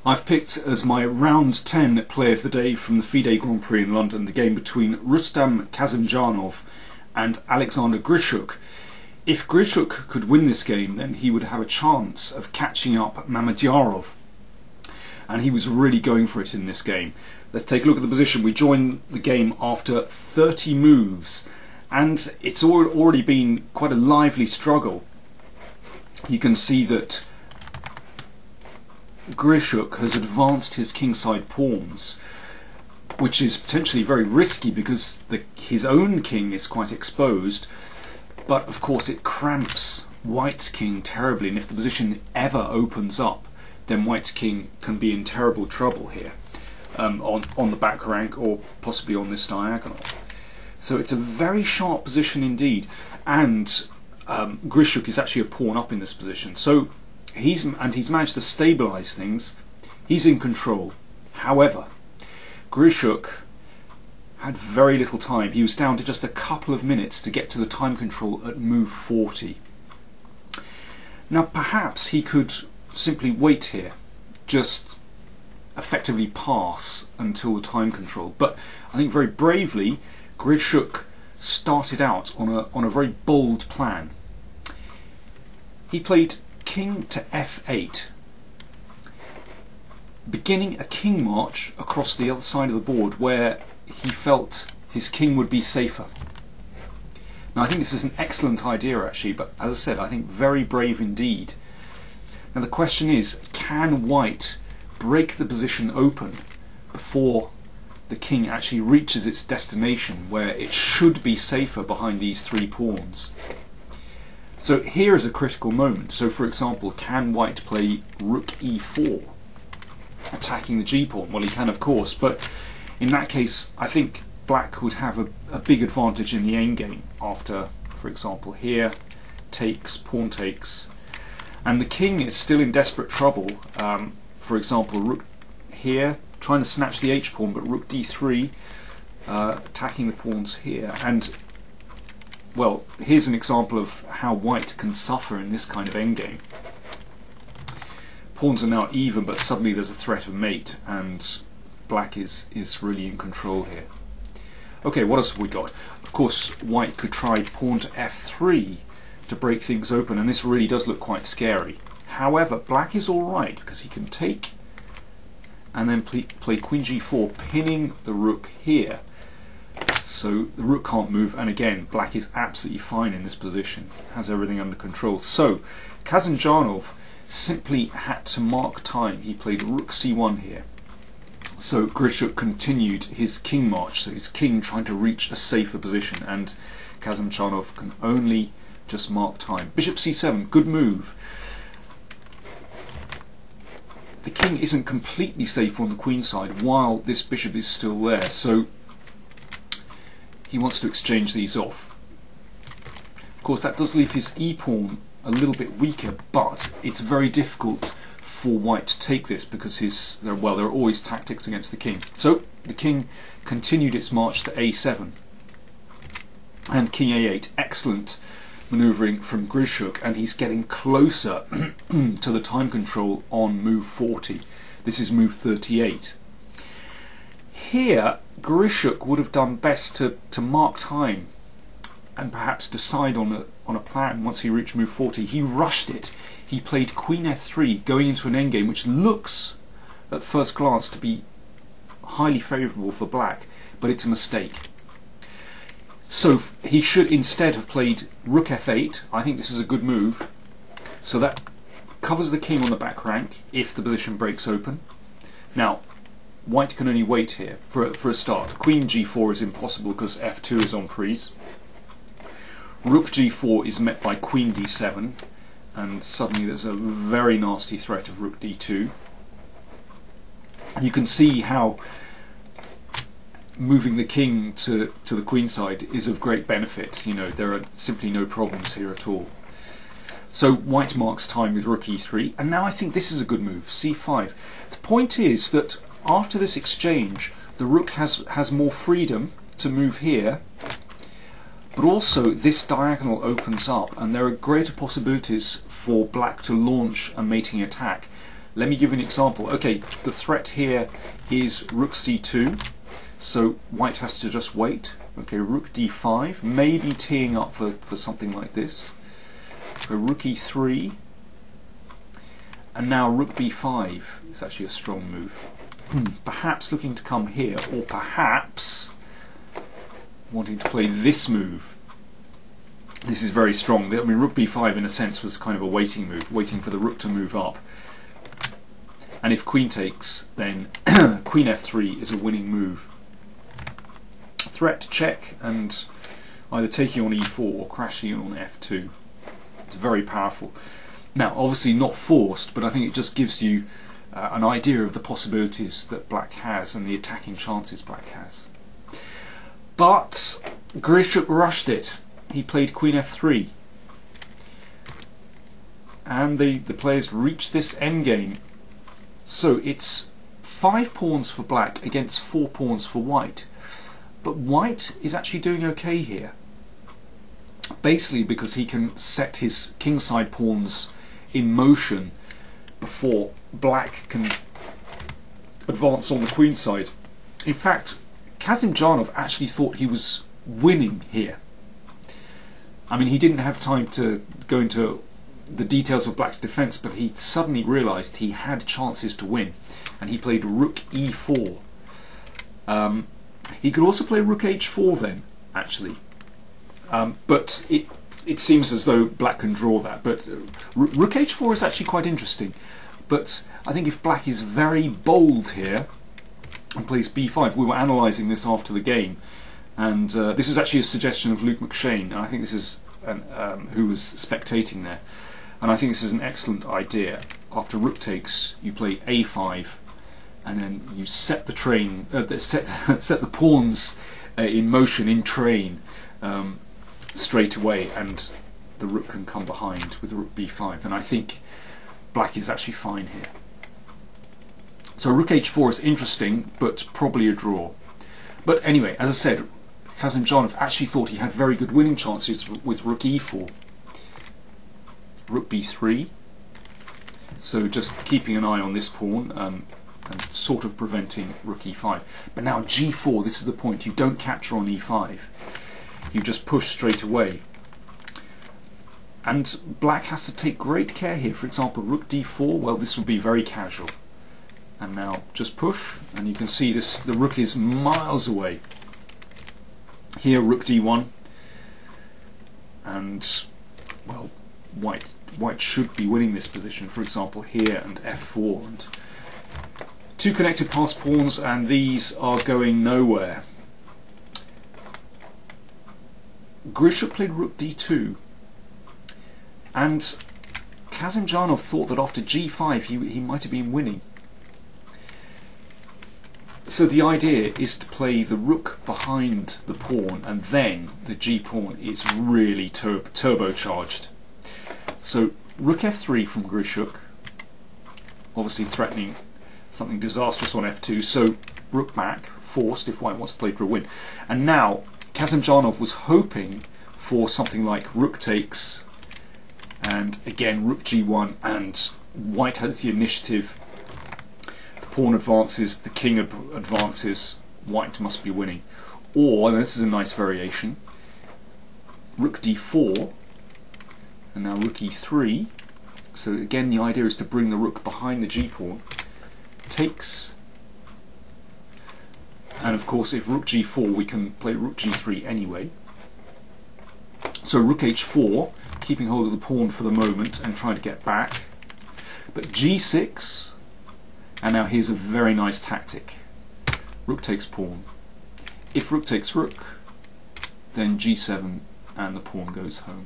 I've picked as my round 10 play of the day from the FIDE Grand Prix in London the game between Kasimdzhanov and Alexander Grischuk. If Grischuk could win this game, then he would have a chance of catching up Mamedyarov, and he was really going for it in this game. Let's take a look at the position. We join the game after 30 moves, and it's already been quite a lively struggle. You can see that Grischuk has advanced his kingside pawns, which is potentially very risky because his own king is quite exposed, but of course it cramps White's king terribly, and if the position ever opens up, then White's king can be in terrible trouble here, on the back rank or possibly on this diagonal. So it's a very sharp position indeed, and Grischuk is actually a pawn up in this position. So he's managed to stabilize things. He's in control. However, Grischuk had very little time. He was down to just a couple of minutes to get to the time control at move 40. Now perhaps he could simply wait here, just effectively pass until the time control. But I think very bravely Grischuk started out on a very bold plan. He played king to f8, beginning a king march across the other side of the board where he felt his king would be safer. Now I think this is an excellent idea actually, but as I said, I think very brave indeed. Now the question is, can White break the position open before the king actually reaches its destination where it should be safer behind these three pawns? So here is a critical moment. So for example, can White play rook e4, attacking the g-pawn? Well, he can of course, but in that case I think Black would have a big advantage in the endgame after, for example, here, takes, pawn takes, and the king is still in desperate trouble. For example, rook here, trying to snatch the h-pawn, but rook d3, attacking the pawns here, and well, here's an example of how White can suffer in this kind of endgame. Pawns are now even, but suddenly there's a threat of mate, and Black is really in control here. Okay, what else have we got? Of course, White could try pawn to f3 to break things open, and this really does look quite scary. However, Black is alright because he can take and then play queen g4, pinning the rook here. So the rook can't move, and again Black is absolutely fine in this position, has everything under control. So Kasimdzhanov simply had to mark time. He played rook c1 here. So Grischuk continued his king march, so his king trying to reach a safer position, and Kasimdzhanov can only just mark time. Bishop c7, good move. The king isn't completely safe on the queen side while this bishop is still there, so he wants to exchange these off. Of course that does leave his e-pawn a little bit weaker, but it's very difficult for White to take this because there are always tactics against the king. So the king continued its march to a7 and king a8. Excellent manoeuvring from Grischuk, and he's getting closer to the time control on move 40. This is move 38. Here Grischuk would have done best to mark time and perhaps decide on a plan once he reached move 40. He rushed it. He played queen f3, going into an endgame which looks at first glance to be highly favourable for Black, but it's a mistake. So he should instead have played rook f8. I think this is a good move. So that covers the king on the back rank if the position breaks open. Now White can only wait here for a start. Queen g4 is impossible because f2 is en prise. Rook g4 is met by queen d7, and suddenly there's a very nasty threat of rook d2. You can see how moving the king to the queen side is of great benefit. You know, there are simply no problems here at all. So White marks time with rook e3, and now I think this is a good move, c5. The point is that after this exchange, the rook has more freedom to move here, but also this diagonal opens up, and there are greater possibilities for Black to launch a mating attack. Let me give you an example. Okay, the threat here is rook c2, so white has to just wait. Okay, rook d5, maybe teeing up for something like this. So rook e3, and now rook b5 is actually a strong move. Perhaps looking to come here, or perhaps wanting to play this move. This is very strong. I mean, rook b5 in a sense was kind of a waiting move, waiting for the rook to move up. And if queen takes, then queen f3 is a winning move. Threat check, and either taking on e4 or crashing on f2. It's very powerful. Now, obviously not forced, but I think it just gives you an idea of the possibilities that black has and the attacking chances black has. But Grischuk rushed it. He played queen f3. And the players reached this endgame. So it's 5 pawns for black against 4 pawns for white. But white is actually doing okay here. Basically because he can set his kingside pawns in motion before black can advance on the queen side. In fact, Kasimdzhanov actually thought he was winning here. I mean, he didn't have time to go into the details of black's defense, but he suddenly realized he had chances to win, and he played rook e4. He could also play rook h4 then, actually, but it seems as though black can draw that. But rook h4 is actually quite interesting. But I think if black is very bold here and plays b5, we were analysing this after the game, and this is actually a suggestion of Luke McShane, and I think this is who was spectating there, and I think this is an excellent idea. After rook takes, you play a5, and then you set the train, set the pawns in motion, in train, straight away, and the rook can come behind with rook b5, and I think black is actually fine here. So rook h4 is interesting, but probably a draw. But anyway, as I said, Kasimdzhanov actually thought he had very good winning chances with rook e4. Rook b3. So just keeping an eye on this pawn and sort of preventing rook e5. But now g4, this is the point. You don't capture on e5. You just push straight away. And black has to take great care here. For example, rook d4, well, this would be very casual. And now just push, and you can see this, the rook is miles away. Here rook d1, and well, white should be winning this position, for example here, and f4, and 2 connected pass pawns, and these are going nowhere. Grischuk played rook d2, and Kasimdzhanov thought that after g5 he might have been winning. So the idea is to play the rook behind the pawn, and then the g pawn is really turbocharged. So rook f3 from Grischuk, obviously threatening something disastrous on f2, so rook back, forced if white wants to play for a win. And now Kasimdzhanov was hoping for something like rook takes, and again rook g1, and white has the initiative. Pawn advances, the king advances, white must be winning. Or, and this is a nice variation, rook d4, and now rook e3. So again the idea is to bring the rook behind the g-pawn, takes, and of course if rook g4 we can play rook g3 anyway. So rook h4, keeping hold of the pawn for the moment and trying to get back. But g6, and now here's a very nice tactic. Rook takes pawn. If rook takes rook, then g7 and the pawn goes home.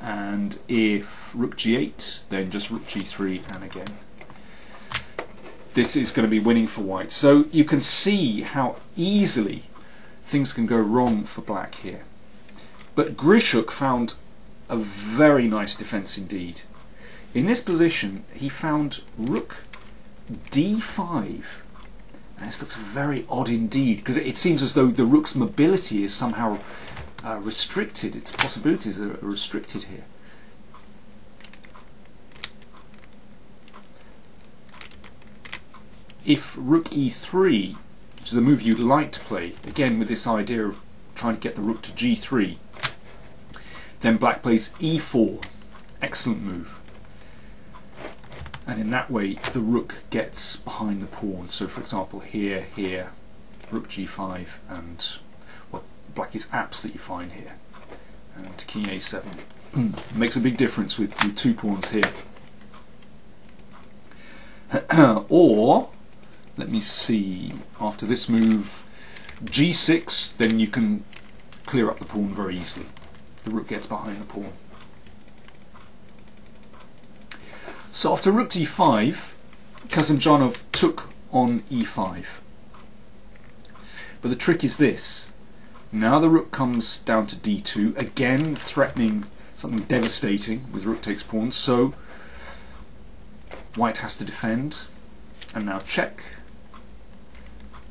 And if rook g8, then just rook g3, and again. This is going to be winning for white. So you can see how easily things can go wrong for black here. But Grischuk found a very nice defense indeed. In this position, he found rook d5, and this looks very odd indeed, because it seems as though the rook's mobility is somehow restricted, its possibilities are restricted here. if rook e3, which is a move you'd like to play, again with this idea of trying to get the rook to g3, then black plays e4, excellent move. And in that way the rook gets behind the pawn. So for example here, rook g5, and well, black is absolutely fine here. And king a7 makes a big difference with 2 pawns here. Or, let me see, after this move, g6, then you can clear up the pawn very easily. The rook gets behind the pawn. So after rook d5, Kasimdzhanov took on e5. But the trick is this. Now the rook comes down to d2, again threatening something devastating with rook takes pawn, so white has to defend, and now check,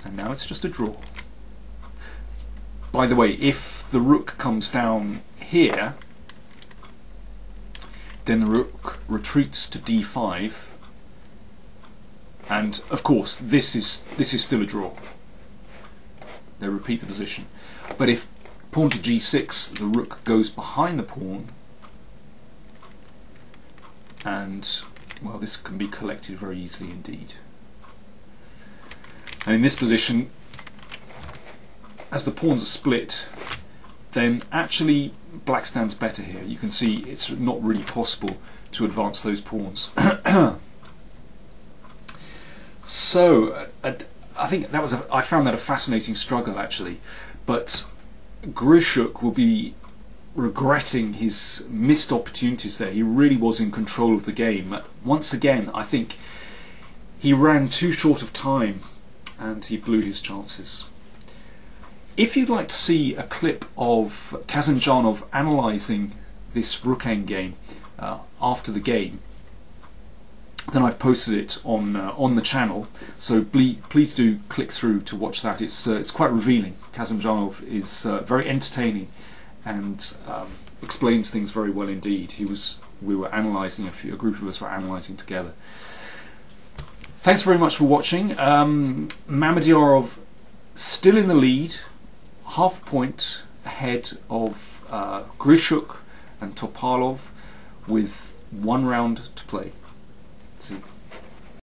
and now it's just a draw. By the way, if the rook comes down here, then the rook retreats to d5, and of course this is still a draw. They repeat the position. But if pawn to g6, the rook goes behind the pawn, and well, this can be collected very easily indeed. And in this position, as the pawns are split, then actually black stands better here. You can see it's not really possible to advance those pawns. So I think that was I found that a fascinating struggle actually, but Grischuk will be regretting his missed opportunities there. He really was in control of the game. Once again, I think he ran too short of time and he blew his chances. If you'd like to see a clip of Kasimdzhanov analysing this rook endgame after the game, then I've posted it on the channel, so please do click through to watch that. It's quite revealing. Kasimdzhanov is very entertaining and explains things very well indeed. We were analysing, a group of us were analysing together. Thanks very much for watching. Mamedyarov still in the lead, half a point ahead of Grischuk and Topalov with 1 round to play. See.